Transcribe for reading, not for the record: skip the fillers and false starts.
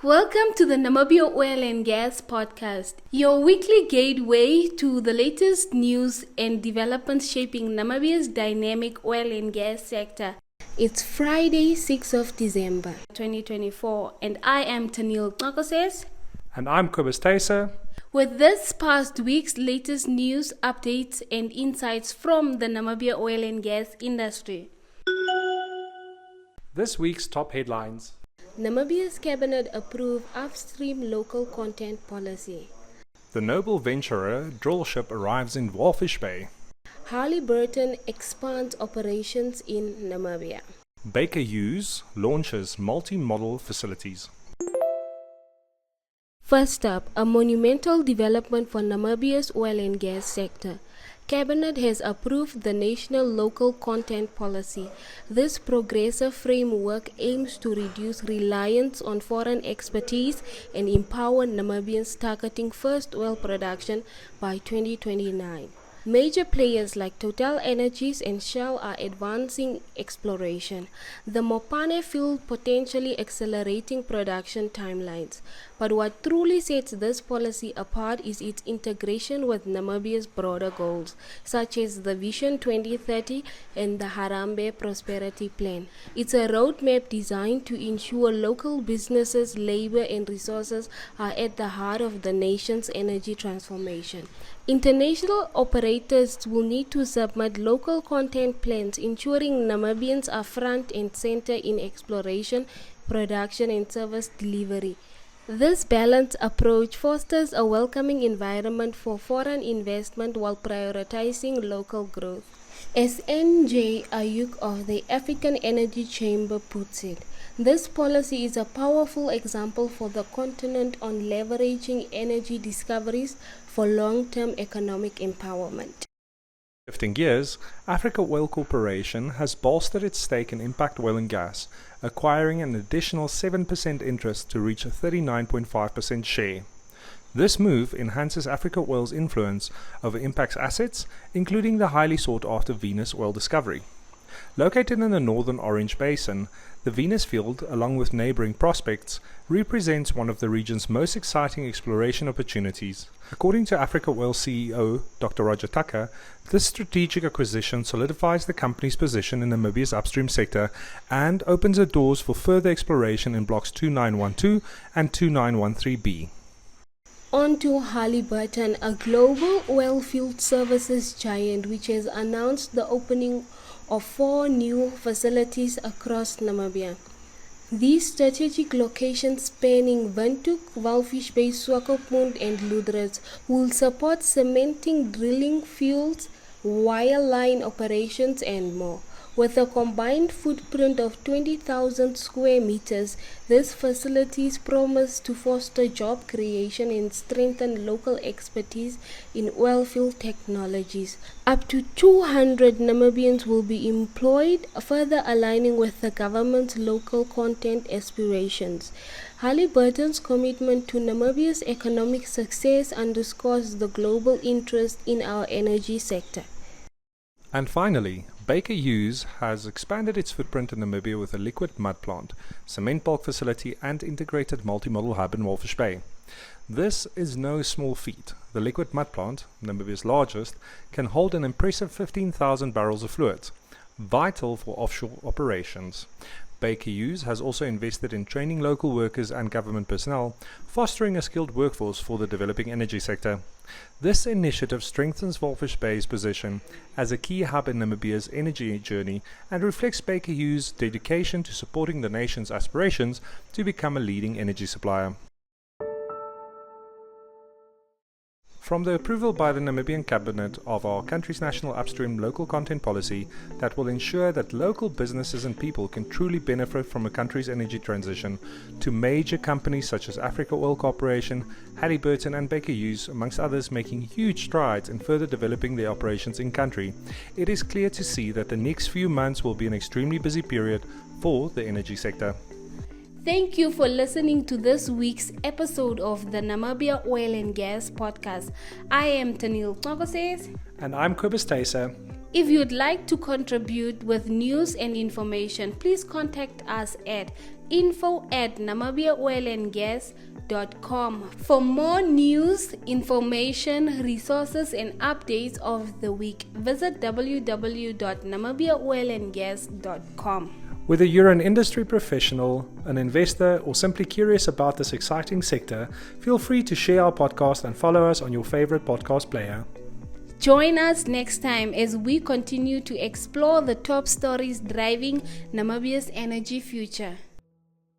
Welcome to the Namibia Oil and Gas Podcast, your weekly gateway to the latest news and developments shaping Namibia's dynamic oil and gas sector. It's Friday, 6th of December, 2024, and I am Tanil Nakoses. And I'm Kobus Taser. With this past week's latest news, updates, and insights from the Namibia oil and gas industry. This week's top headlines. Namibia's cabinet approved Upstream local content policy. The Noble Venturer Drillship arrives in Walvis Bay. Halliburton expands operations in Namibia. Baker Hughes launches multi-modal facilities. First up, a monumental development for Namibia's oil and gas sector. Cabinet has approved the National Local Content Policy. This progressive framework aims to reduce reliance on foreign expertise and empower Namibians, targeting first oil production by 2029. Major players like Total Energies and Shell are advancing exploration. The Mopane field potentially accelerating production timelines. But what truly sets this policy apart is its integration with Namibia's broader goals, such as the Vision 2030 and the Harambee Prosperity Plan. It's a roadmap designed to ensure local businesses, labor and resources are at the heart of the nation's energy transformation. International operators will need to submit local content plans, ensuring Namibians are front and center in exploration, production and service delivery. This balanced approach fosters a welcoming environment for foreign investment while prioritizing local growth. As NJ Ayuk of the African Energy Chamber puts it, this policy is a powerful example for the continent on leveraging energy discoveries for long-term economic empowerment. Shifting gears, Africa Oil Corporation has bolstered its stake in Impact Oil and Gas, acquiring an additional 7% interest to reach a 39.5% share. This move enhances Africa Oil's influence over Impact's assets, including the highly sought-after Venus oil discovery. Located in the northern Orange Basin, the Venus field, along with neighboring prospects, represents one of the region's most exciting exploration opportunities. According to Africa Oil CEO Dr. Roger Tucker, this strategic acquisition solidifies the company's position in Namibia's upstream sector and opens the doors for further exploration in blocks 2912 and 2913B. On to Halliburton, a global oilfield services giant which has announced the opening of 4 new facilities across Namibia. These strategic locations spanning Windhoek, Walvis Bay, Swakopmund and Lüderitz will support cementing, drilling fields, wireline operations and more. With a combined footprint of 20,000 square meters, these facilities promise to foster job creation and strengthen local expertise in oilfield technologies. Up to 200 Namibians will be employed, further aligning with the government's local content aspirations. Halliburton's commitment to Namibia's economic success underscores the global interest in our energy sector. And finally, Baker Hughes has expanded its footprint in Namibia with a liquid mud plant, cement bulk facility and integrated multi-modal hub in Walvis Bay. This is no small feat. The liquid mud plant, Namibia's largest, can hold an impressive 15,000 barrels of fluid, vital for offshore operations. Baker Hughes has also invested in training local workers and government personnel, fostering a skilled workforce for the developing energy sector. This initiative strengthens Walvis Bay's position as a key hub in Namibia's energy journey and reflects Baker Hughes' dedication to supporting the nation's aspirations to become a leading energy supplier. From the approval by the Namibian Cabinet of our country's national upstream local content policy that will ensure that local businesses and people can truly benefit from a country's energy transition, to major companies such as Africa Oil Corporation, Halliburton and Baker Hughes, amongst others, making huge strides in further developing their operations in country, it is clear to see that the next few months will be an extremely busy period for the energy sector. Thank you for listening to this week's episode of the Namibia Oil and Gas Podcast. I am Tanil Nakoses. And I'm Kobus Taser. If you'd like to contribute with news and information, please contact us at info@namibiaoilandgas.com. For more news, information, resources, and updates of the week, visit www.namibiaoilandgas.com. Whether you're an industry professional, an investor, or simply curious about this exciting sector, feel free to share our podcast and follow us on your favorite podcast player. Join us next time as we continue to explore the top stories driving Namibia's energy future.